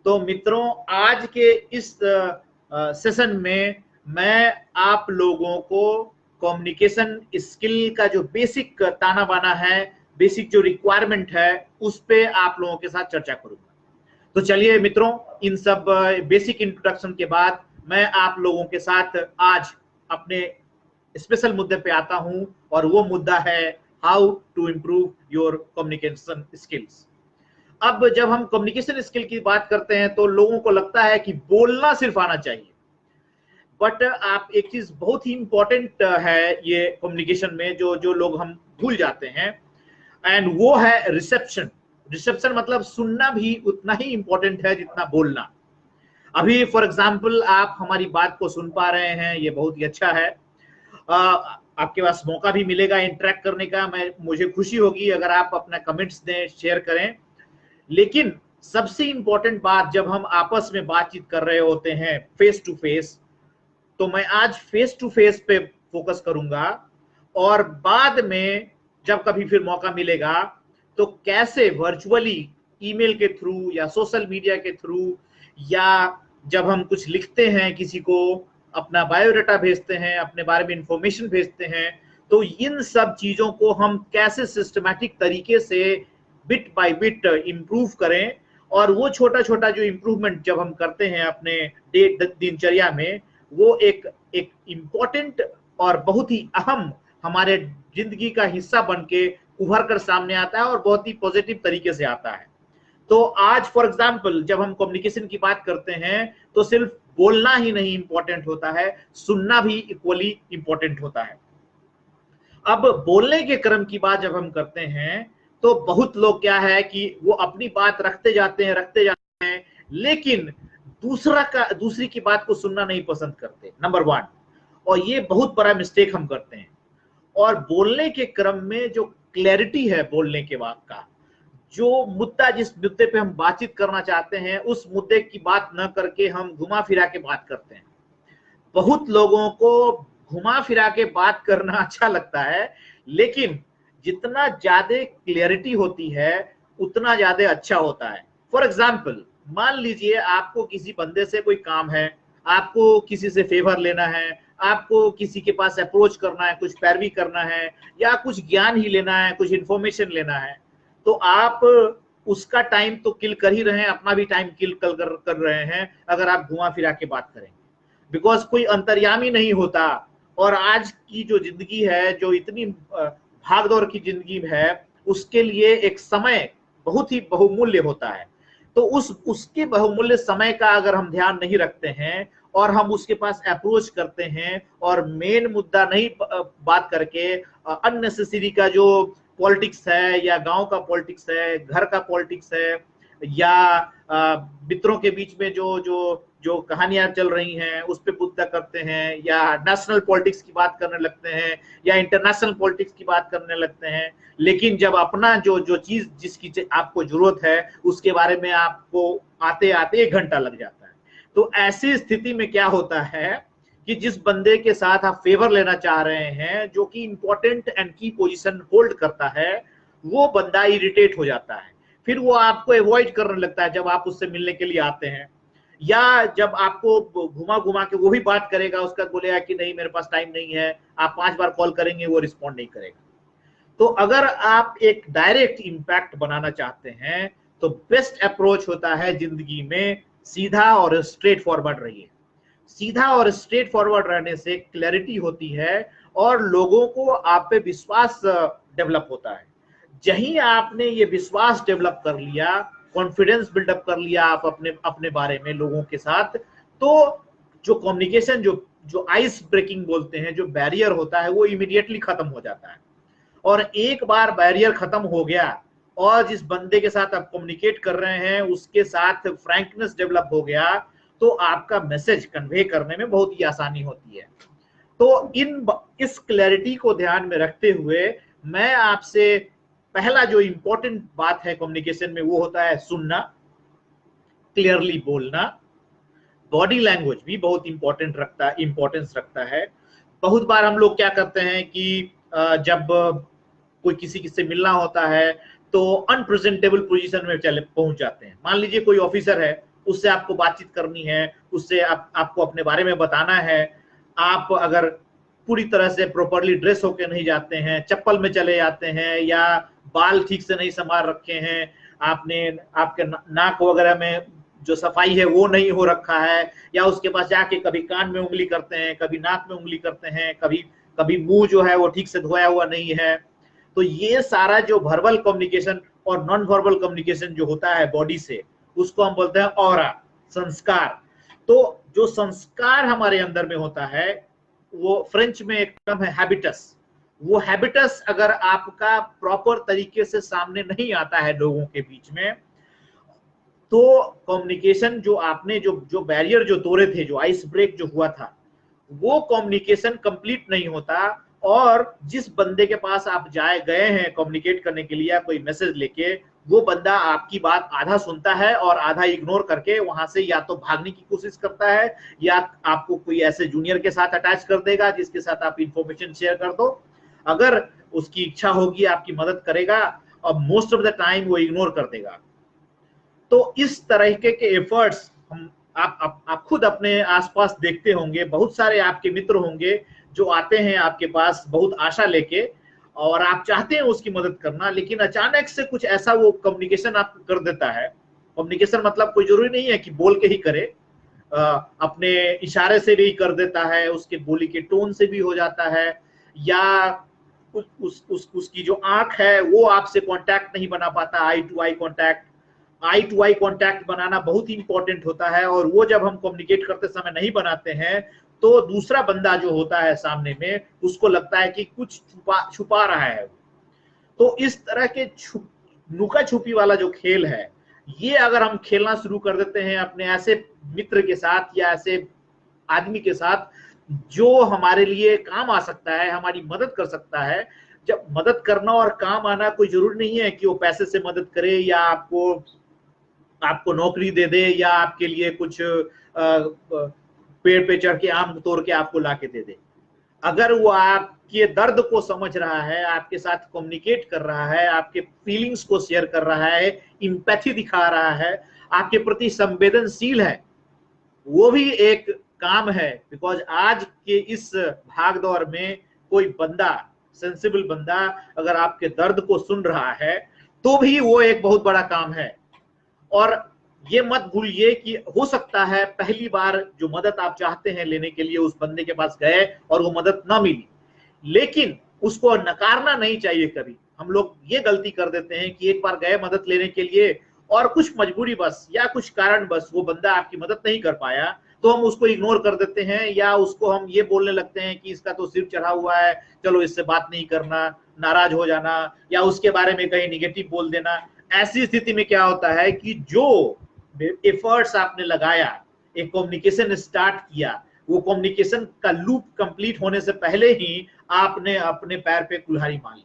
तो मित्रों, आज के इस सेशन में मैं आप लोगों को कम्युनिकेशन स्किल का जो बेसिक ताना बाना है, बेसिक जो रिक्वायरमेंट है, उस पे आप लोगों के साथ चर्चा करूंगा। तो चलिए मित्रों, इन सब बेसिक इंट्रोडक्शन के बाद मैं आप लोगों के साथ आज अपने स्पेशल मुद्दे पे आता हूं, और वो मुद्दा है how to improve your communication skills. अब जब हम कम्युनिकेशन स्किल की बात करते हैं तो लोगों को लगता है कि बोलना सिर्फ आना चाहिए, बट आप एक चीज बहुत ही इंपॉर्टेंट है ये कम्युनिकेशन में, जो जो लोग हम भूल जाते हैं, एंड वो है रिसेप्शन। रिसेप्शन मतलब सुनना भी उतना ही इंपॉर्टेंट है जितना बोलना। अभी फॉर एग्जाम्पल आप हमारी बात को सुन पा रहे हैं, ये बहुत ही अच्छा है। आपके पास मौका भी मिलेगा इंटरेक्ट करने का। मुझे खुशी होगी अगर आप अपना कमेंट्स दें, शेयर करें। लेकिन सबसे इंपॉर्टेंट बात, जब हम आपस में बातचीत कर रहे होते हैं फेस टू फेस, तो मैं आज फेस टू फेस पे फोकस करूंगा, और बाद में जब कभी फिर मौका मिलेगा तो कैसे वर्चुअली, ईमेल के थ्रू या सोशल मीडिया के थ्रू, या जब हम कुछ लिखते हैं, किसी को अपना बायोडाटा भेजते हैं, अपने बारे में इंफॉर्मेशन भेजते हैं, तो इन सब चीजों को हम कैसे सिस्टमैटिक तरीके से बिट बाय बिट इंप्रूव करें। और वो छोटा छोटा जो इंप्रूवमेंट जब हम करते हैं अपने दिनचर्या में, वो एक एक इम्पोर्टेंट और बहुत ही अहम हमारे जिंदगी का हिस्सा बन के उभर कर सामने आता है, और बहुत ही पॉजिटिव तरीके से आता है। तो आज फॉर एग्जाम्पल जब हम कम्युनिकेशन की बात करते हैं तो सिर्फ बोलना ही नहीं इंपॉर्टेंट होता है, सुनना भी इक्वली इंपॉर्टेंट होता है। अब बोलने के क्रम की बात जब हम करते हैं तो बहुत लोग क्या है कि वो अपनी बात रखते जाते हैं, लेकिन दूसरी की बात को सुनना नहीं पसंद करते, नंबर वन। और ये बहुत बड़ा मिस्टेक हम करते हैं। और बोलने के क्रम में जो क्लैरिटी है बोलने के बाद का, जो मुद्दा, जिस मुद्दे पे हम बातचीत करना चाहते हैं, उस मुद्दे की बात न करके हम घुमा फिरा के बात करते हैं। बहुत लोगों को घुमा फिरा के बात करना अच्छा लगता है, लेकिन जितना ज्यादा क्लियरिटी होती है उतना ज्यादा अच्छा होता है। फॉर एग्जाम्पल, मान लीजिए आपको किसी बंदे से कोई काम है, आपको किसी से फेवर लेना है, आपको किसी के पास अप्रोच करना है, कुछ पैरवी करना है, या कुछ ज्ञान ही लेना है, कुछ इंफॉर्मेशन लेना है, तो आप उसका टाइम तो किल कर ही रहे हैं, अपना भी टाइम किल कर रहे हैं अगर आप घुमा फिरा के बात करेंगे। बिकॉज कोई अंतर्यामी नहीं होता। और आज की जो जिंदगी है, जो इतनी भागदौड़ की जिंदगी है, उसके लिए एक समय बहुत ही बहुमूल्य होता है। तो उसके बहुमूल्य समय का अगर हम ध्यान नहीं रखते हैं और हम उसके पास अप्रोच करते हैं और मेन मुद्दा नहीं बात करके अननेसेसरी का जो पॉलिटिक्स है, या गांव का पॉलिटिक्स है, घर का पॉलिटिक्स है, या मित्रों के बीच में जो जो जो कहानियां चल रही हैं उस पे मुद्दा करते हैं, या नेशनल पॉलिटिक्स की बात करने लगते हैं, या इंटरनेशनल पॉलिटिक्स की बात करने लगते हैं, लेकिन जब अपना जो जो चीज जिसकी आपको जरूरत है उसके बारे में आपको आते आते 1 घंटा लग जाता है। तो ऐसी स्थिति में क्या होता है कि जिस बंदे के साथ आप फेवर लेना चाह रहे हैं, जो कि इंपॉर्टेंट एंड की पोजीशन होल्ड करता है, वो बंदा इरिटेट हो जाता है। फिर वो आपको अवॉइड करने लगता है जब आप उससे मिलने के लिए आते हैं, या जब आपको घुमा घुमा के वो भी बात करेगा, उसका बोलेगा कि नहीं मेरे पास टाइम नहीं है, आप 5 बार कॉल करेंगे वो रिस्पॉन्ड नहीं करेगा। तो अगर आप एक डायरेक्ट इंपैक्ट बनाना चाहते हैं तो बेस्ट अप्रोच होता है जिंदगी में सीधा और स्ट्रेट फॉरवर्ड रहिए। सीधा और स्ट्रेट फॉरवर्ड रहने से क्लैरिटी होती है और लोगों को आप पे विश्वास डेवलप होता है। जहीं आपने ये विश्वास डेवलप कर लिया, कॉन्फिडेंस बिल्डअप कर लिया आप अपने अपने बारे में लोगों के साथ, तो जो कम्युनिकेशन, जो जो आइस ब्रेकिंग बोलते हैं, जो बैरियर होता है, वो इमीडिएटली खत्म हो जाता है। और एक बार बैरियर खत्म हो गया और जिस बंदे के साथ आप कम्युनिकेट कर रहे हैं उसके साथ फ्रैंकनेस डेवलप हो गया, तो आपका मैसेज कन्वे करने में बहुत ही आसानी होती है। तो इस क्लैरिटी को ध्यान में रखते हुए मैं आपसे पहला जो इंपॉर्टेंट बात है कम्युनिकेशन में, वो होता है सुनना, क्लियरली बोलना। बॉडी लैंग्वेज भी बहुत इंपॉर्टेंस रखता है। बहुत बार हम लोग क्या करते हैं कि जब कोई किसी से मिलना होता है तो अनप्रेजेंटेबल पोजीशन में चले पहुंच जाते हैं। मान लीजिए कोई ऑफिसर है, उससे आपको बातचीत करनी है, उससे आपको अपने बारे में बताना है। आप अगर पूरी तरह से प्रॉपरली ड्रेस होकर नहीं जाते हैं, चप्पल में चले जाते हैं, या बाल ठीक से नहीं संवार रखे हैं, आपने आपके नाक वगैरह में जो सफाई है वो नहीं हो रखा है, या उसके पास जाके कभी कान में उंगली करते हैं, कभी नाक में उंगली करते हैं, कभी कभी मुंह जो है वो ठीक से धोया हुआ नहीं है, तो ये सारा जो वर्बल कम्युनिकेशन और नॉन वर्बल कम्युनिकेशन जो होता है बॉडी से, उसको हम बोलते हैं ऑरा, संस्कार। तो जो संस्कार हमारे अंदर में होता है, वो फ्रेंच में एक टर्म है हैबिटस। वो हैबिटस अगर आपका प्रॉपर तरीके से सामने नहीं आता है लोगों के बीच में, तो कम्युनिकेशन जो आपने जो बैरियर जो तोड़े थे, जो आइस ब्रेक जो हुआ था, वो कम्युनिकेशन कंप्लीट नहीं होता। और जिस बंदे के पास आप गए हैं कम्युनिकेट करने के लिए, कोई मैसेज लेके, वो बंदा आपकी बात आधा सुनता है और आधा इग्नोर करके वहां से या तो भागने की कोशिश करता है, या आपको कोई ऐसे जूनियर के साथ अटैच कर देगा जिसके साथ आप इंफॉर्मेशन शेयर कर दो। अगर उसकी इच्छा होगी आपकी मदद करेगा, और मोस्ट ऑफ द टाइम वो इग्नोर कर देगा। तो इस तरीके के एफर्ट्स हम आप खुद अपने आसपास देखते होंगे, बहुत सारे आपके मित्र होंगे जो आते हैं आपके पास बहुत आशा लेके, और आप चाहते हैं उसकी मदद करना, लेकिन अचानक से कुछ ऐसा वो कम्युनिकेशन आपको कर देता है। कम्युनिकेशन मतलब कोई जरूरी नहीं है कि बोल के ही करे, अपने इशारे से भी कर देता है, उसके बोली के टोन से भी हो जाता है, या उसकी जो आंख है वो आपसे कांटेक्ट नहीं बना पाता, eye to eye contact. Eye to eye contact बनाना बहुत ही इंपॉर्टेंट होता है, और वो जब हम कम्युनिकेट करते समय नहीं बनाते हैं, तो दूसरा बंदा जो होता है सामने में, उसको लगता है कि कुछ छुपा रहा है। तो इस तरह के लुका छुपी वाला जो खेल है, ये अगर हम खेलना शुरू कर देते हैं अपने ऐसे मित्र के साथ या ऐसे आदमी के साथ जो हमारे लिए काम आ सकता है, हमारी मदद कर सकता है। जब मदद करना और काम आना कोई जरूरी नहीं है कि वो पैसे से मदद करे, या आपको नौकरी दे दे, या आपके लिए कुछ पेड़ पे चढ़ के आम तोड़ के आपको ला के दे दे। अगर वो आपके दर्द को समझ रहा है, आपके साथ कम्युनिकेट कर रहा है, आपके फीलिंग्स को शेयर कर रहा है, इंपैथी दिखा रहा है, आपके प्रति संवेदनशील है, वो भी एक काम है। बिकॉज आज के इस भाग दौड़ में कोई बंदा, सेंसिबल बंदा, अगर आपके दर्द को सुन रहा है, तो भी वो एक बहुत बड़ा काम है। और ये मत भूलिए कि हो सकता है पहली बार जो मदद आप चाहते हैं लेने के लिए उस बंदे के पास गए और वो मदद ना मिली, लेकिन उसको नकारना नहीं चाहिए। कभी हम लोग ये गलती कर देते हैं कि एक बार गए मदद लेने के लिए, और कुछ मजबूरी बस या कुछ कारण बस वो बंदा आपकी मदद नहीं कर पाया, तो हम उसको इग्नोर कर देते हैं, या उसको हम ये बोलने लगते हैं कि इसका तो सिर चढ़ा हुआ है, चलो इससे बात नहीं करना, नाराज हो जाना, या उसके बारे में कहीं निगेटिव बोल देना। ऐसी स्थिति में क्या होता है कि जो एफर्ट्स आपने लगाया, एक कम्युनिकेशन स्टार्ट किया, वो कम्युनिकेशन का लूप कंप्लीट होने से पहले ही आपने अपने पैर पे कुल्हाड़ी मार ली।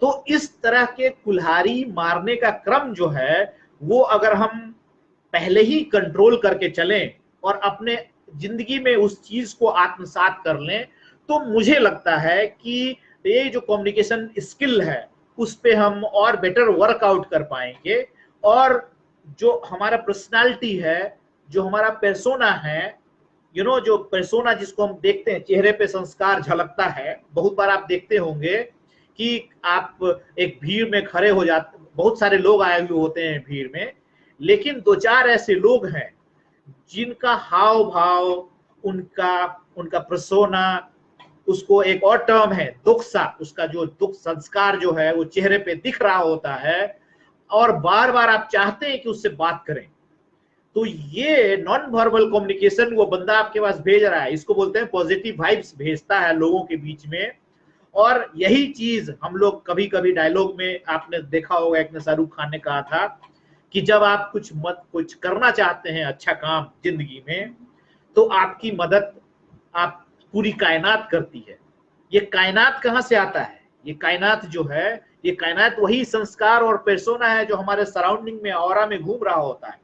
तो इस तरह के कुल्हाड़ी मारने का क्रम जो है, वो अगर हम पहले ही कंट्रोल करके चलें और अपने जिंदगी में उस चीज को आत्मसात कर लें, तो मुझे लगता है कि ये जो कम्युनिकेशन स्किल है उस पे हम और बेटर वर्कआउट कर पाएंगे। और जो हमारा पर्सनालिटी है, जो हमारा पर्सोना है, जो पर्सोना जिसको हम देखते हैं, चेहरे पे संस्कार झलकता है। बहुत बार आप देखते होंगे कि आप एक भीड़ में खड़े हो जाते, बहुत सारे लोग आए हुए होते हैं भीड़ में, लेकिन दो चार ऐसे लोग हैं जिनका हाव भाव, उनका पर्सोना, उसको एक और टर्म है दुखसा, उसका जो दुख संस्कार जो है वो चेहरे पे दिख रहा होता है, और बार बार आप चाहते हैं कि उससे बात करें। तो ये नॉन वर्बल कम्युनिकेशन वो बंदा आपके पास भेज रहा है, इसको बोलते हैं पॉजिटिव वाइब्स भेजता है लोगों के बीच में। और यही चीज हम लोग कभी कभी डायलॉग में आपने देखा होगा, एक ने शाहरुख खान ने कहा था कि जब आप कुछ करना चाहते हैं अच्छा काम जिंदगी में, तो आपकी मदद आप पूरी कायनात करती है। ये कायनात कहाँ से आता है? ये कायनात जो है, ये कायनात वही संस्कार और पर्सोना है जो हमारे सराउंडिंग में, ऑरा में घूम रहा होता है।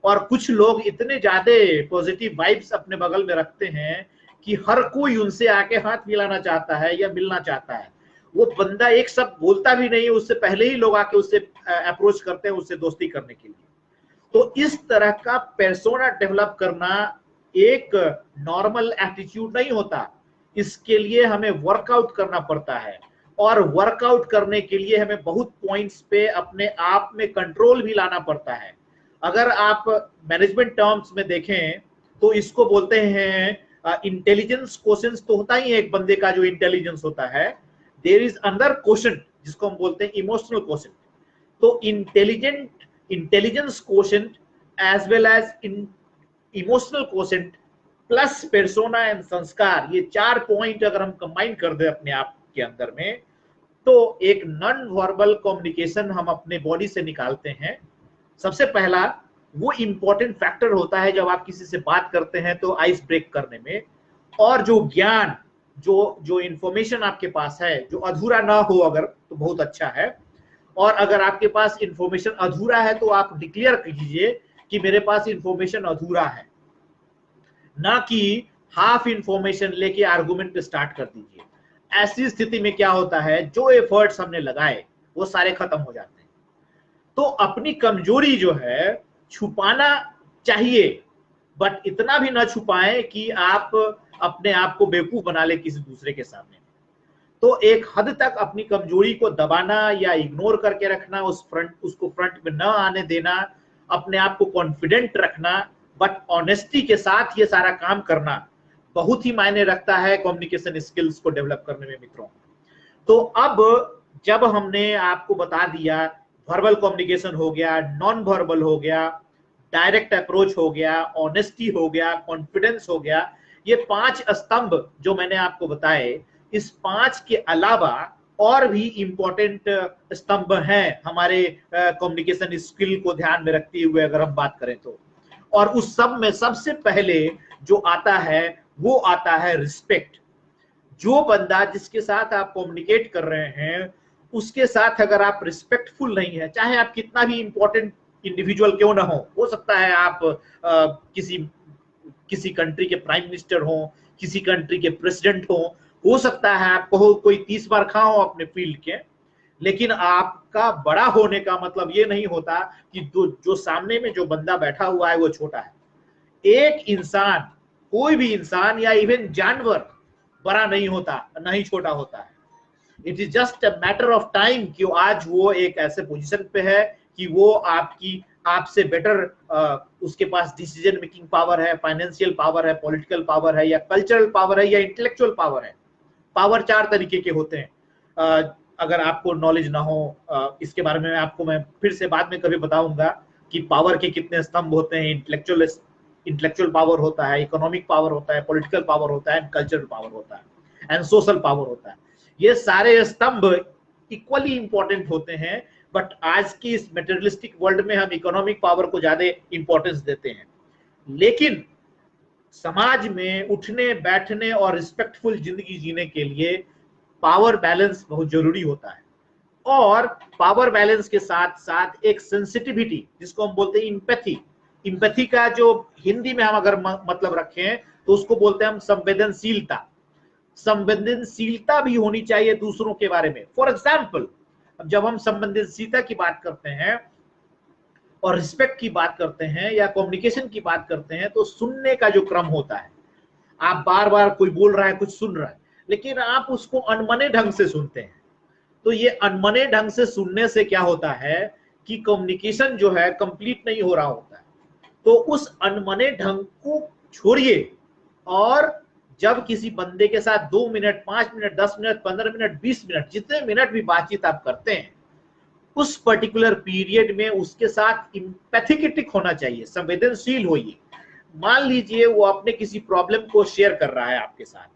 और कुछ लोग इतने ज्यादा पॉजिटिव वाइब्स अपने बगल में रखते हैं कि हर कोई उनसे आके हाथ मिलाना चाहता है या मिलना चाहता है। वो बंदा एक शब्द बोलता भी नहीं, उससे पहले ही लोग आके उससे अप्रोच करते हैं उससे दोस्ती करने के लिए। तो इस तरह का पेर्सोना डेवलप करना एक नॉर्मल एटीट्यूड नहीं होता, इसके लिए हमें वर्कआउट करना पड़ता है, और वर्कआउट करने के लिए हमें बहुत पॉइंट्स पे अपने आप में कंट्रोल भी लाना पड़ता है। अगर आप मैनेजमेंट टर्म्स में देखें तो इसको बोलते हैं इंटेलिजेंस क्वोशेंट, तो होता ही है एक बंदे का जो इंटेलिजेंस होता है, देयर इज अनदर क्वोशेंट जिसको हम बोलते हैं इमोशनल क्वोशेंट। तो intelligence quotient as well as emotional quotient plus persona and संस्कार, ये 4 पॉइंट अगर हम कंबाइन कर दे अपने आप के अंदर में, तो एक नॉन वर्बल कम्युनिकेशन हम अपने बॉडी से निकालते हैं। सबसे पहला वो इंपॉर्टेंट फैक्टर होता है जब आप किसी से बात करते हैं तो आइस ब्रेक करने में, और जो ज्ञान जो इंफॉर्मेशन आपके पास है जो अधूरा ना हो अगर तो बहुत अच्छा है, और अगर आपके पास इंफॉर्मेशन अधूरा है तो आप डिक्लेयर कीजिए कि मेरे पास इंफॉर्मेशन अधूरा है, ना कि हाफ इंफॉर्मेशन लेके आर्गुमेंट स्टार्ट कर दीजिए। ऐसी स्थिति में क्या होता है, जो एफर्ट्स हमने लगाए वो सारे खत्म हो जाते हैं। तो अपनी कमजोरी जो है छुपाना चाहिए, बट इतना भी ना छुपाएं कि आप अपने आप को बेवकूफ बना ले किसी दूसरे के सामने। तो एक हद तक अपनी कमजोरी को दबाना या इग्नोर करके रखना, उसको फ्रंट में न आने देना, अपने आप को कॉन्फिडेंट रखना, बट ऑनेस्टी के साथ ये सारा काम करना बहुत ही मायने रखता है कम्युनिकेशन स्किल्स को डेवलप करने में मित्रों। तो अब जब हमने आपको बता दिया वर्बल कम्युनिकेशन हो गया, नॉन वर्बल हो गया, डायरेक्ट अप्रोच हो गया, ऑनेस्टी हो गया, कॉन्फिडेंस हो गया, ये 5 स्तंभ जो मैंने आपको बताए, इस 5 के अलावा और भी इंपॉर्टेंट स्तंभ हैं हमारे कम्युनिकेशन स्किल को ध्यान में रखते हुए अगर हम बात करें तो। और उस सब में सबसे पहले जो आता है वो आता है रिस्पेक्ट। जो बंदा जिसके साथ आप कम्युनिकेट कर रहे हैं उसके साथ अगर आप रिस्पेक्टफुल नहीं है, चाहे आप कितना भी इंपॉर्टेंट इंडिविजुअल क्यों ना हो सकता है आप किसी कंट्री के प्राइम मिनिस्टर हो, किसी कंट्री के प्रेसिडेंट हो सकता है आप कोई 30 बार खा हो अपने फील्ड के, लेकिन आपका बड़ा होने का मतलब ये नहीं होता कि जो सामने में जो बंदा बैठा हुआ है वो छोटा है। एक इंसान, कोई भी इंसान या इवन जानवर बड़ा नहीं होता, नहीं छोटा होता है। It is just a matter of time कि आज वो एक ऐसे पोजीशन पे है कि वो आपसे बेटर उसके पास डिसीजन मेकिंग पावर है, फाइनेंशियल पावर है, पॉलिटिकल पावर है, या कल्चरल पावर है, या इंटेलेक्चुअल पावर है। पावर 4 तरीके के होते हैं। अगर आपको नॉलेज ना हो इसके बारे में आपको मैं फिर से बाद में कभी बताऊंगा कि पावर के कितने स्तंभ होते हैं। इंटेलेक्चुअल पावर होता है, इकोनॉमिक पावर होता है, पॉलिटिकल पावर होता है, कल्चरल पावर होता है, एंड सोशल पावर होता है। ये सारे स्तंभ इक्वली इंपॉर्टेंट होते हैं, बट आज की इस मटेरियलिस्टिक वर्ल्ड में हम इकोनॉमिक पावर को ज्यादा इंपॉर्टेंस देते हैं। लेकिन समाज में उठने बैठने और रिस्पेक्टफुल जिंदगी जीने के लिए पावर बैलेंस बहुत जरूरी होता है, और पावर बैलेंस के साथ साथ एक सेंसिटिविटी जिसको हम बोलते हैं इंपैथी। इंपैथी का जो हिंदी में हम अगर मतलब रखें तो उसको बोलते हैं हम संवेदनशीलता। संवेदनशीलता भी होनी चाहिए दूसरों के बारे में। फॉर एग्जाम्पल, जब हम संवेदनशीलता की बात करते हैं और रिस्पेक्ट की बात करते हैं या कम्युनिकेशन की बात करते हैं, तो सुनने का जो क्रम होता है, आप बार बार कोई बोल रहा है, कुछ सुन रहा है, लेकिन आप उसको अनमने ढंग से सुनते हैं। तो ये अनमने ढंग से सुनने से क्या होता है कि कम्युनिकेशन जो है कंप्लीट नहीं हो रहा होता है। तो उस अनमने ढंग को छोड़िए, और जब किसी बंदे के साथ 2 minute, 5 minute, 10 minute, 15 minute, 20 minute, जितने मिनट भी बातचीत आप करते हैं, उस पर्टिकुलर पीरियड में उसके साथ एम्पैथेटिक होना चाहिए, संवेदनशील होइए। मान लीजिए वो अपने किसी प्रॉब्लम को शेयर कर रहा है आपके साथ,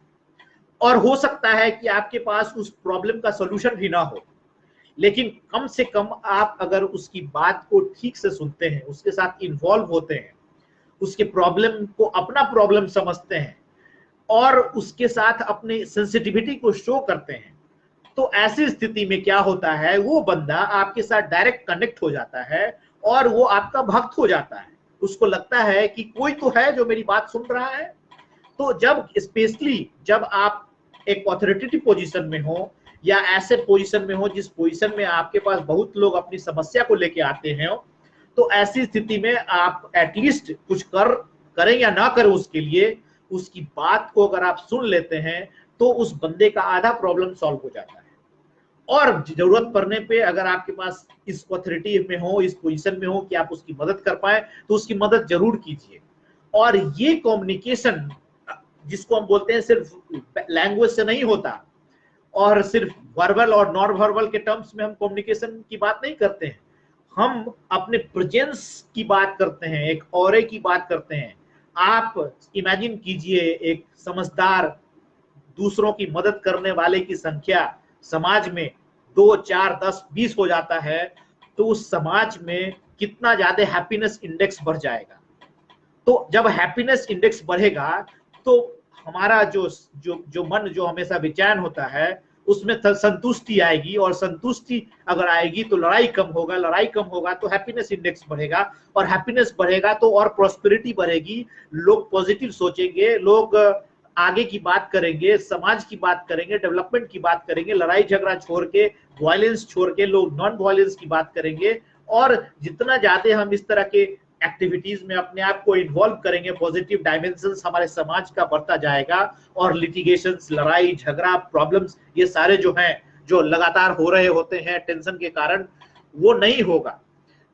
और हो सकता है कि आपके पास उस प्रॉब्लम का सॉल्यूशन भी ना हो, लेकिन कम से कम आप अगर उसकी बात को ठीक से सुनते हैं, उसके साथ इन्वॉल्व होते हैं, उसके प्रॉब्लम को अपना प्रॉब्लम समझते हैं, और उसके साथ अपने सेंसिटिविटी को शो करते हैं, तो ऐसी स्थिति में क्या होता है, वो बंदा आपके साथ डायरेक्ट कनेक्ट हो जाता है और वो आपका भक्त हो जाता है। उसको लगता है कि कोई तो है जो मेरी बात सुन रहा है। तो जब स्पेशली जब आप एक ऑथोरिटेटिव पोजीशन में हो, या ऐसे पोजीशन में हो जिस पोजीशन में आपके पास बहुत लोग अपनी समस्या को लेके आते हैं, तो ऐसी स्थिति में आप एटलीस्ट कुछ करें या ना करें, उसके लिए उसकी बात को अगर आप सुन लेते हैं तो उस बंदे का आधा प्रॉब्लम सॉल्व हो जाता है। और जरूरत पड़ने पे अगर आपके पास इस ऑथोरिटी में हो, इस पोजीशन में हो कि आप उसकी मदद कर पाए, तो उसकी मदद जरूर कीजिए। और ये कम्युनिकेशन जिसको हम बोलते हैं सिर्फ लैंग्वेज से नहीं होता, और सिर्फ वर्बल और नॉन वर्बल के टर्म्स में हम कम्युनिकेशन की बात नहीं करते हैं, हम अपने प्रेजेंस की बात करते हैं, एक ऑरे की बात करते हैं। आप इमेजिन कीजिए एक समझदार, दूसरों की मदद करने वाले की संख्या समाज में 2, 4, 10, 20 हो जाता है, तो उस समाज में कितना ज्यादा हैप्पीनेस इंडेक्स बढ़ जाएगा। तो जब हैप्पीनेस इंडेक्स बढ़ेगा तो हमारा जो मन जो हमेशा बेचैन होता है उसमें संतुष्टि आएगी, और संतुष्टि अगर आएगी तो लड़ाई कम होगा, लड़ाई कम होगा तो हैप्पीनेस इंडेक्स बढ़ेगा, और हैप्पीनेस बढ़ेगा तो और प्रॉस्पेरिटी बढ़ेगी, लोग पॉजिटिव सोचेंगे, लोग आगे की बात करेंगे, समाज की बात करेंगे, डेवलपमेंट की बात करेंगे, लड़ाई झगड़ा छोड़ के, वायलेंस छोड़ के लोग नॉन वायलेंस की बात करेंगे। और जितना ज्यादा हम इस तरह के एक्टिविटीज में अपने आप को इन्वॉल्व करेंगे, पॉजिटिव डायमेंशंस हमारे समाज का बढ़ता जाएगा, और लिटिगेशंस, लड़ाई झगड़ा, प्रॉब्लम्स, ये सारे जो हैं, जो लगातार हो रहे होते हैं टेंशन के कारण, वो नहीं होगा।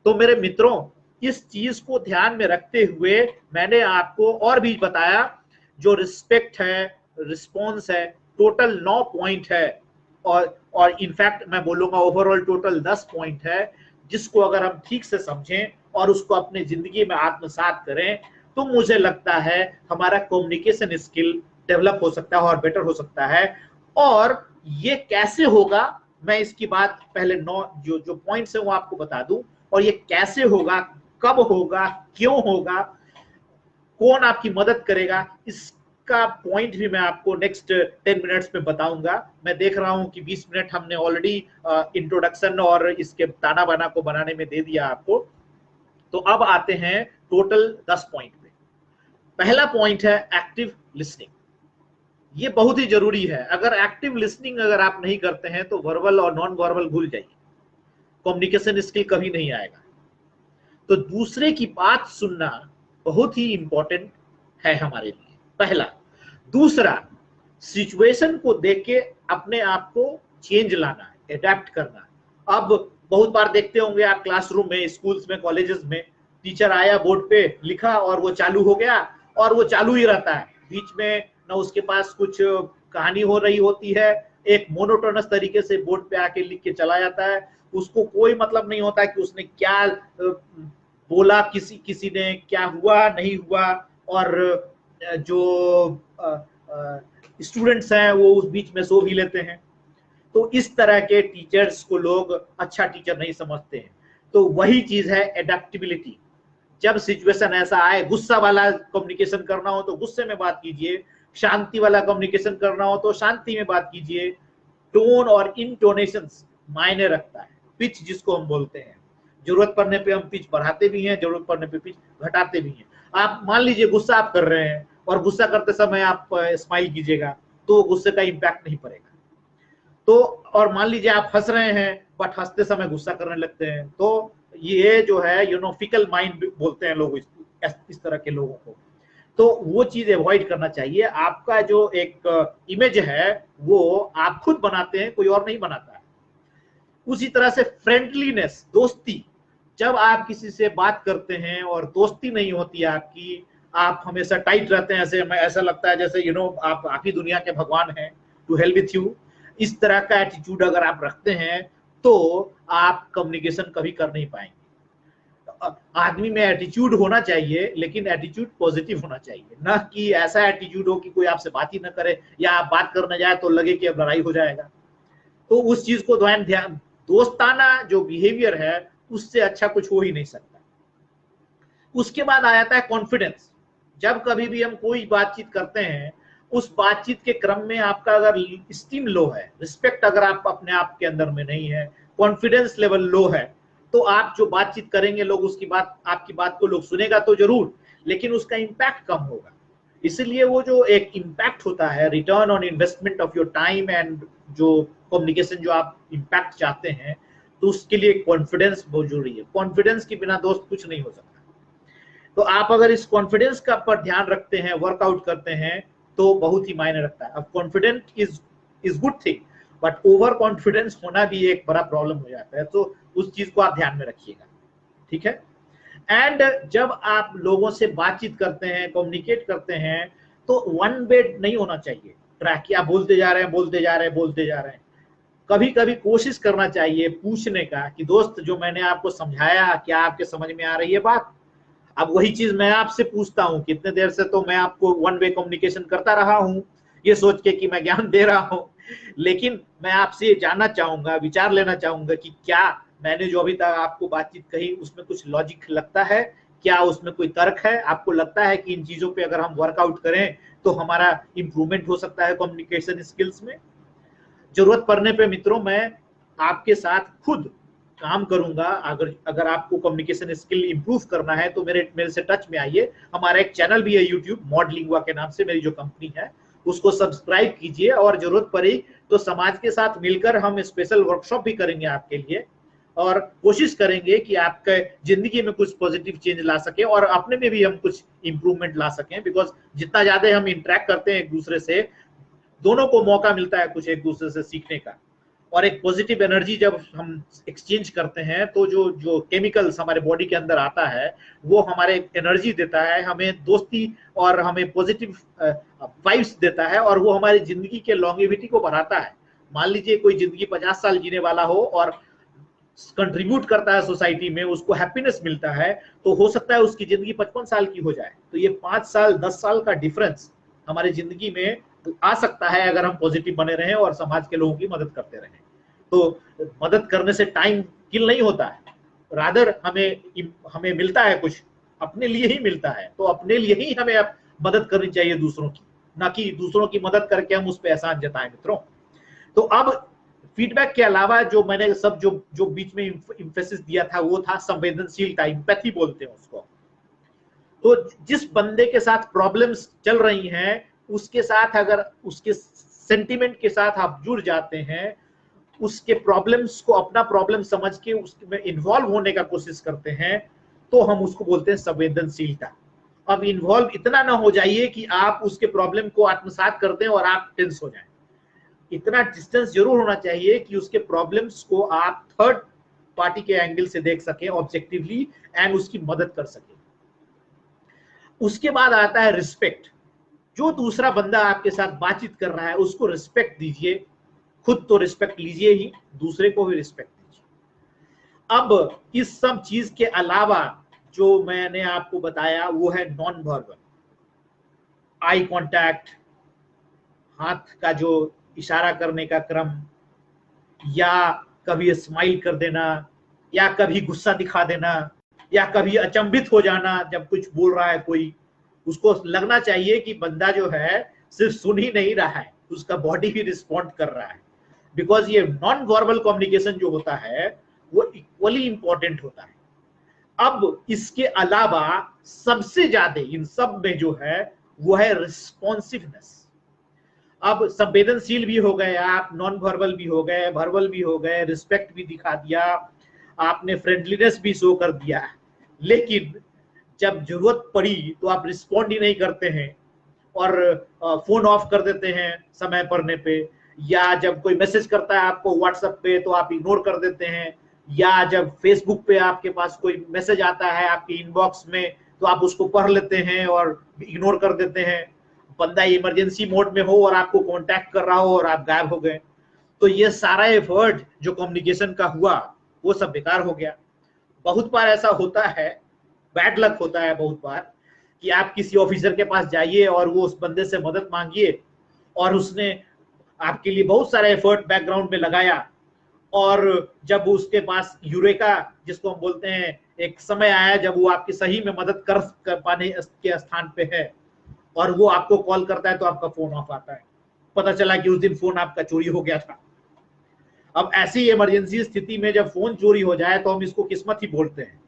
तो मेरे मित्रों, इस चीज को ध्यान में रखते हुए मैंने आपको और भी बताया, जो रिस्पेक्ट है, रिस्पॉन्स है, टोटल 9 पॉइंट है, और इनफैक्ट मैं बोलूंगा ओवरऑल टोटल 10 पॉइंट है, जिसको अगर हम ठीक से समझें और उसको अपने जिंदगी में आत्मसात करें, तो मुझे लगता है हमारा कम्युनिकेशन स्किल डेवलप हो सकता है और बेटर हो सकता है। और ये कैसे होगा, मैं इसकी बात पहले 9 जो पॉइंट्स है वो आपको बता दूं, और ये कैसे होगा, कब होगा, क्यों होगा, कौन आपकी मदद करेगा, इसका पॉइंट भी मैं आपको नेक्स्ट 10 मिनट्स में बताऊंगा। मैं देख रहा हूं कि 20 मिनट हमने ऑलरेडी इंट्रोडक्शन और इसके ताना बाना को बनाने में दे दिया आपको। तो अब आते हैं टोटल 10 पॉइंट पे। पहला पॉइंट है एक्टिव लिसनिंग। ये बहुत ही जरूरी है। अगर एक्टिव लिसनिंग अगर आप नहीं करते हैं तो वर्बल और नॉन वर्बल भूल जाइए, कम्युनिकेशन स्किल कभी नहीं आएगा। तो दूसरे की बात सुनना बहुत ही इंपॉर्टेंट है हमारे लिए, पहला। दूसरा, सिचुएशन को देख के अपने आप को चेंज लाना, एडेप्ट करना। अब बहुत बार देखते होंगे आप क्लासरूम में, स्कूल्स में, कॉलेजेस में, टीचर आया, बोर्ड पे लिखा और वो चालू हो गया, और वो चालू ही रहता है, बीच में ना उसके पास कुछ कहानी हो रही होती है, एक मोनोटोनस तरीके से बोर्ड पे आके लिख के चला जाता है। उसको कोई मतलब नहीं होता कि उसने क्या बोला, किसी ने क्या हुआ नहीं हुआ, और जो स्टूडेंट्स हैं वो उस बीच में सो भी लेते हैं। तो इस तरह के टीचर्स को लोग अच्छा टीचर नहीं समझते हैं। तो वही चीज है एडेप्टेबिलिटी। जब सिचुएशन ऐसा आए, गुस्सा वाला कम्युनिकेशन करना हो तो गुस्से में बात कीजिए, शांति वाला कम्युनिकेशन करना हो तो शांति में बात कीजिए। टोन और इंटोनेशंस मायने रखता है, पिच जिसको हम बोलते हैं। जरूरत पड़ने पे हम पिच बढ़ाते भी हैं, जरूरत पड़ने पे पिच घटाते भी हैं। आप मान लीजिए गुस्सा आप कर रहे हैं और गुस्सा करते समय आप स्माइल कीजिएगा तो गुस्से का इम्पैक्ट नहीं पड़ेगा। तो और मान लीजिए आप हंस रहे हैं बट हंसते समय गुस्सा करने लगते हैं, तो ये जो है फिकल माइंड बोलते हैं लोग इस तरह के लोगों को। तो वो चीज अवॉइड करना चाहिए। आपका जो एक इमेज है वो आप खुद बनाते हैं, कोई और नहीं बनाता है। उसी तरह से फ्रेंडलीनेस, दोस्ती। जब आप किसी से बात करते हैं और दोस्ती नहीं होती है आपकी, आप हमेशा टाइट रहते हैं, ऐसा लगता है जैसे आप ही दुनिया के भगवान हैं, टू हेल विथ यू, इस तरह का एटीट्यूड अगर आप रखते हैं तो आप कम्युनिकेशन कभी कर नहीं पाएंगे। आदमी में एटीट्यूड होना चाहिए, लेकिन एटीट्यूड पॉजिटिव होना चाहिए, ना कि ऐसा एटीट्यूड हो कि कोई आपसे बात ही ना करे, या आप बात करने जाए तो लगे कि अब लड़ाई हो जाएगा। तो उस चीज को ध्यान, दोस्ताना जो बिहेवियर है उससे अच्छा कुछ हो ही नहीं सकता। उसके बाद आ जाता है कॉन्फिडेंस। जब कभी भी हम कोई बातचीत करते हैं, उस बातचीत के क्रम में आपका अगर स्टीम लो है, रिस्पेक्ट अगर आप अपने आप के अंदर में नहीं है, कॉन्फिडेंस लेवल लो है, तो आप जो बातचीत करेंगे, लोग उसकी बात, आपकी बात को लोग सुनेगा तो जरूर, लेकिन उसका इम्पैक्ट कम होगा। इसलिए वो जो एक इम्पैक्ट होता है, return on investment of your time and जो कम्युनिकेशन जो आप इम्पैक्ट चाहते हैं, तो तो उसके लिए कॉन्फिडेंस बहुत जरूरी है। कॉन्फिडेंस के बिना दोस्त कुछ नहीं हो सकता। तो आप अगर इस कॉन्फिडेंस का पर ध्यान रखते हैं, वर्कआउट करते हैं, तो बहुत ही मायने रखता है। अब confident is good thing, but over confidence होना भी एक बड़ा प्रॉब्लम हो जाता है, तो उस चीज को आप ध्यान में रखिएगा, ठीक है। एंड जब आप लोगों से बातचीत करते हैं, कम्युनिकेट करते हैं, तो वन वे नहीं होना चाहिए ट्रैक, या बोलते जा रहे हैं बोलते जा रहे हैं बोलते जा रहे हैं। कभी कभी कोशिश करना चाहिए पूछने का कि दोस्त, जो मैंने आपको समझाया, क्या आपके समझ में आ रही है बात? अब वही चीज मैं आपसे पूछता हूँ, कितने देर से तो मैं आपको वन वे कम्युनिकेशन करता रहा हूँ, ये सोच के कि मैं ज्ञान दे रहा हूँ, लेकिन मैं आपसे जानना चाहूंगा, विचार लेना चाहूंगा कि क्या मैंने जो अभी तक आपको बातचीत कही उसमें कुछ लॉजिक लगता है, क्या उसमें कोई तर्क है? आपको लगता है कि इन चीजों पे अगर हम वर्कआउट करें तो हमारा इंप्रूवमेंट हो सकता है कम्युनिकेशन स्किल्स में? जरूरत पड़ने पे मित्रों मैं आपके साथ खुद काम करूंगा। अगर आपको कम्युनिकेशन स्किल इंप्रूव करना है तो मेरे से टच में आइए। हमारा एक चैनल भी है यूट्यूब, मॉडलिंगवा के नाम से, मेरी जो कंपनी है उसको सब्सक्राइब कीजिए, और जरूरत पड़ी तो समाज के साथ मिलकर हम स्पेशल वर्कशॉप भी करेंगे आपके लिए, और कोशिश करेंगे कि आपके जिंदगी में कुछ पॉजिटिव चेंज ला सके और अपने में भी हम कुछ इंप्रूवमेंट ला सकें। बिकॉज जितना ज्यादा हम इंटरेक्ट करते हैं एक दूसरे से, दोनों को मौका मिलता है कुछ एक दूसरे से सीखने का, और एक पॉजिटिव एनर्जी जब हम एक्सचेंज करते हैं तो जो जो केमिकल्स हमारे बॉडी के अंदर आता है वो हमारे एनर्जी देता है, हमें दोस्ती और हमें पॉजिटिव वाइब्स देता है, और वो हमारी जिंदगी के लॉन्गेविटी को बढ़ाता है। मान लीजिए कोई जिंदगी 50 साल जीने वाला हो और कंट्रीब्यूट करता है सोसाइटी में, उसको हैप्पीनेस मिलता है, तो हो सकता है उसकी जिंदगी 55 साल की हो जाए। तो ये 5 साल 10 साल का डिफरेंस हमारी जिंदगी में आ सकता है अगर हम पॉजिटिव बने रहें और समाज के लोगों की मदद करते रहें। तो मदद करने से टाइम किल नहीं होता है, रादर हमें मिलता है कुछ, अपने लिए ही मिलता है। तो अपने लिए ही हमें अब मदद करनी चाहिए दूसरों की, ना कि दूसरों की मदद करके हम उस पर एहसान जताएं मित्रों। तो अब फीडबैक के अलावा जो मैंने सब जो बीच में इंफेसिस दिया था वो था संवेदनशीलता, एम्पैथी बोलते हैं उसको। तो जिस बंदे के साथ प्रॉब्लम्स चल रही हैं उसके साथ, अगर उसके सेंटिमेंट के साथ आप जुड़ जाते हैं, उसके प्रॉब्लम्स को अपना प्रॉब्लम समझ के उसमें इन्वॉल्व होने का कोशिश करते हैं, तो हम उसको बोलते हैं संवेदनशीलता। अब इन्वॉल्व इतना ना हो जाइए कि आप उसके प्रॉब्लम को आत्मसात कर दें और आप टेंस हो जाएं। इतना डिस्टेंस जरूर होना चाहिए कि उसके प्रॉब्लम्स को आप थर्ड पार्टी के एंगल से देख सकें ऑब्जेक्टिवली, एंड उसकी मदद कर सकें। उसके बाद आता है रिस्पेक्ट। जो दूसरा बंदा आपके साथ बातचीत कर रहा है उसको रिस्पेक्ट दीजिए, खुद तो रिस्पेक्ट लीजिए ही, दूसरे को भी रिस्पेक्ट दीजिए। अब इस सब चीज के अलावा जो मैंने आपको बताया वो है नॉन वर्बल, आई कांटेक्ट, हाथ का जो इशारा करने का क्रम, या कभी स्माइल कर देना, या कभी गुस्सा दिखा देना, या कभी अचंभित हो जाना जब कुछ बोल रहा है कोई। उसको लगना चाहिए कि बंदा जो है सिर्फ सुन ही नहीं रहा है, उसका बॉडी भी रिस्पॉन्ड कर रहा है। बिकॉज ये नॉन वर्बल कम्युनिकेशन जो होता है वो इक्वली इंपॉर्टेंट होता है। अब इसके अलावा सबसे ज्यादा इन सब में जो है वो है रिस्पॉन्सिवनेस। अब संवेदनशील भी हो गए आप, नॉन वर्बल भी हो गए, वर्बल भी हो गए, रिस्पेक्ट भी दिखा दिया आपने, फ्रेंडलीनेस भी शो कर दिया, लेकिन जब जरूरत पड़ी तो आप रिस्पॉन्ड ही नहीं करते हैं और फोन ऑफ कर देते हैं समय पड़ने पे, या जब कोई मैसेज करता है आपको व्हाट्सएप पे तो आप इग्नोर कर देते हैं, या जब फेसबुक पे आपके पास कोई मैसेज आता है आपके इनबॉक्स में तो आप उसको पढ़ लेते हैं और इग्नोर कर देते हैं। बंदा इमरजेंसी मोड में हो और आपको कांटेक्ट कर रहा हो और आप गायब हो गए, तो ये सारा एफर्ट जो कम्युनिकेशन का हुआ वो सब बेकार हो गया। बहुत बार ऐसा होता है, बैड लक होता है बहुत बार, कि आप किसी ऑफिसर के पास जाइए और वो उस बंदे से मदद मांगिए और उसने आपके लिए बहुत सारा एफर्ट बैकग्राउंड में लगाया, और जब उसके पास यूरेका जिसको हम बोलते हैं एक समय आया जब वो आपकी सही में मदद कर पाने के स्थान पे है, और वो आपको कॉल करता है तो आपका फोन ऑफ आता है, पता चला कि उस दिन फोन आपका चोरी हो गया था। अब ऐसी इमरजेंसी स्थिति में जब फोन चोरी हो जाए तो हम इसको किस्मत ही बोलते हैं,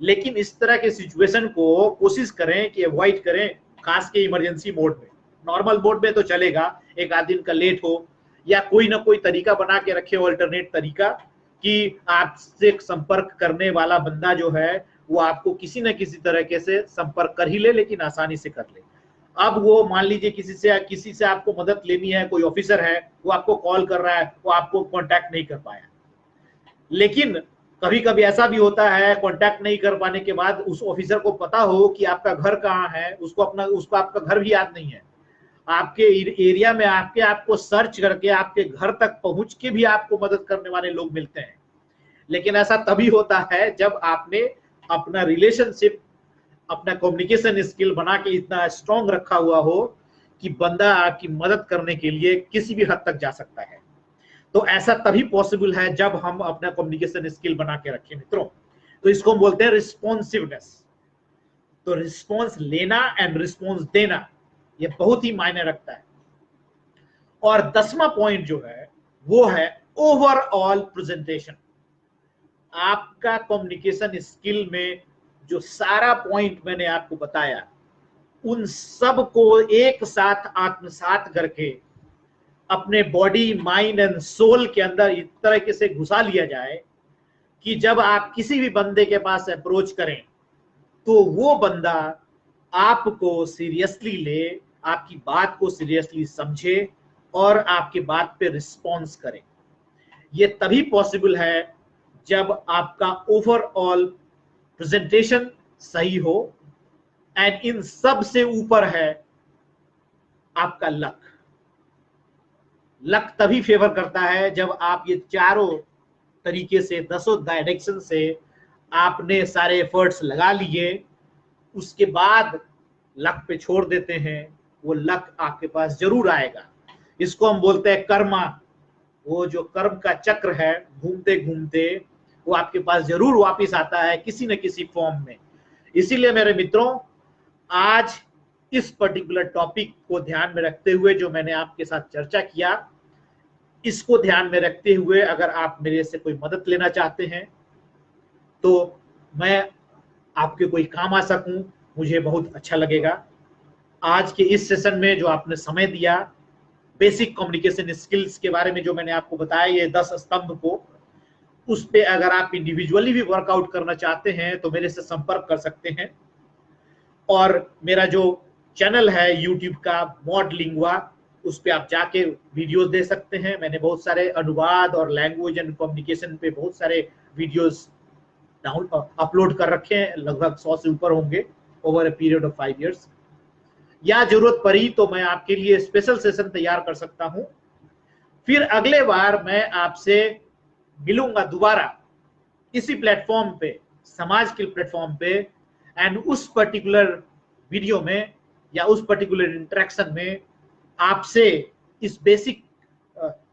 लेकिन इस तरह के सिचुएशन को कोशिश करें कि अवॉइड करें, खास के इमरजेंसी मोड में। नॉर्मल मोड में तो चलेगा, एक आध दिन का लेट हो या कोई ना कोई तरीका बना के रखे, ऑल्टरनेट तरीका, कि आपसे संपर्क करने वाला बंदा जो है वो आपको किसी न किसी तरीके से संपर्क कर ही ले, लेकिन आसानी से कर ले। अब वो मान लीजिए किसी से आपको मदद लेनी है, कोई ऑफिसर है वो आपको कॉल कर रहा है, वो आपको कांटेक्ट नहीं कर पाया, लेकिन कभी कभी ऐसा भी होता है कांटेक्ट नहीं कर पाने के बाद उस ऑफिसर को पता हो कि आपका घर कहाँ है, उसको आपका घर भी याद नहीं है, आपके एरिया में आपको सर्च करके आपके घर तक पहुंच के भी आपको मदद करने वाले लोग मिलते हैं। लेकिन ऐसा तभी होता है जब आपने अपना रिलेशनशिप, अपना कम्युनिकेशन स्किल बना के इतना स्ट्रांग रखा हुआ हो कि बंदा आपकी मदद करने के लिए किसी भी हद तक जा सकता है। तो ऐसा तभी पॉसिबल है जब हम अपना कम्युनिकेशन स्किल बना के रखें मित्रों। तो इसको हम बोलते हैं रिस्पॉन्सिवनेस। तो रिस्पॉन्स लेना एंड रिस्पॉन्स देना ये बहुत ही मायने रखता है। और 10वां पॉइंट जो है वो है ओवरऑल प्रेजेंटेशन। आपका कम्युनिकेशन स्किल में जो सारा पॉइंट मैंने आपको बताया उन सब को एक साथ आत्मसात करके अपने बॉडी, माइंड एंड सोल के अंदर इस तरीके से घुसा लिया जाए कि जब आप किसी भी बंदे के पास अप्रोच करें तो वो बंदा आपको सीरियसली ले, आपकी बात को सीरियसली समझे और आपकी बात पे रिस्पॉन्स करे। ये तभी पॉसिबल है जब आपका ओवरऑल प्रेजेंटेशन सही हो। एंड इन सब से ऊपर है आपका लक। लक तभी फेवर करता है जब आप ये चारों तरीके से, 10 डायरेक्शन से आपने सारे एफर्ट्स लगा लिए, उसके बाद लक पे छोड़ देते हैं, वो लक आपके पास जरूर आएगा। इसको हम बोलते हैं कर्मा। वो जो कर्म का चक्र है घूमते घूमते वो आपके पास जरूर वापस आता है किसी न किसी फॉर्म में। इसीलिए मेरे मित्रों, आज इस पर्टिकुलर टॉपिक को ध्यान में रखते हुए जो मैंने आपके साथ चर्चा किया, इसको ध्यान में रखते हुए अगर आप मेरे से कोई मदद लेना चाहते हैं तो मैं आपके कोई काम आ सकूं, मुझे बहुत अच्छा लगेगा। आज के इस सेशन में जो आपने समय दिया, बेसिक कम्युनिकेशन स्किल्स के बारे में जो मैंने आपको बताया, ये 10 स्तंभ को, उस पे अगर आप इंडिविजुअली भी वर्कआउट करना चाहते हैं तो मेरे से संपर्क कर सकते हैं। और मेरा जो चैनल है यूट्यूब का मॉडलिंगवा, उस पे आप जाके वीडियोस दे सकते हैं। मैंने बहुत सारे अनुवाद और लैंग्वेज एंड कम्युनिकेशन पे बहुत सारे वीडियोस अपलोड कर रखे हैं, लगभग 100 से ऊपर होंगे over a period of 5 years. या जरूरत पड़ी तो मैं आपके लिए स्पेशल सेशन तैयार कर सकता हूं। फिर अगले बार मैं आपसे मिलूंगा दोबारा इसी प्लेटफॉर्म पे, समाज के प्लेटफॉर्म पे, एंड उस पर्टिकुलर वीडियो में या उस पर्टिकुलर इंटरेक्शन में आपसे इस बेसिक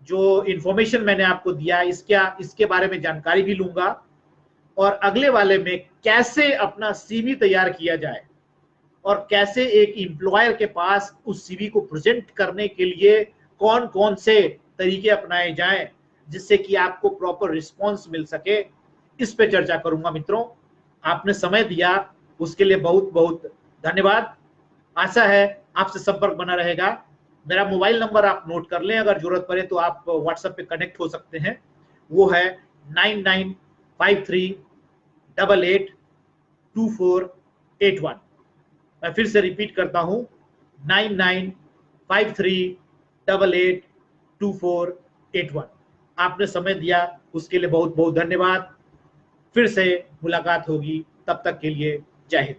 जो इंफॉर्मेशन मैंने आपको दिया इसके बारे में जानकारी भी लूंगा। और अगले वाले में कैसे अपना सीवी तैयार किया जाए और कैसे एक एम्प्लॉयर के पास उस सीवी को प्रेजेंट करने के लिए कौन कौन से तरीके अपनाए जाएं जिससे कि आपको प्रॉपर रिस्पॉन्स मिल सके, इस पे चर्चा करूंगा। मित्रों, आपने समय दिया उसके लिए बहुत बहुत धन्यवाद। आशा है आपसे संपर्क बना रहेगा। मेरा मोबाइल नंबर आप नोट कर लें, अगर जरूरत पड़े तो आप व्हाट्सएप पे कनेक्ट हो सकते हैं। वो है 9953882481। मैं फिर से रिपीट करता हूं, 9953882481। आपने समय दिया उसके लिए बहुत बहुत धन्यवाद। फिर से मुलाकात होगी, तब तक के लिए जय हिंद।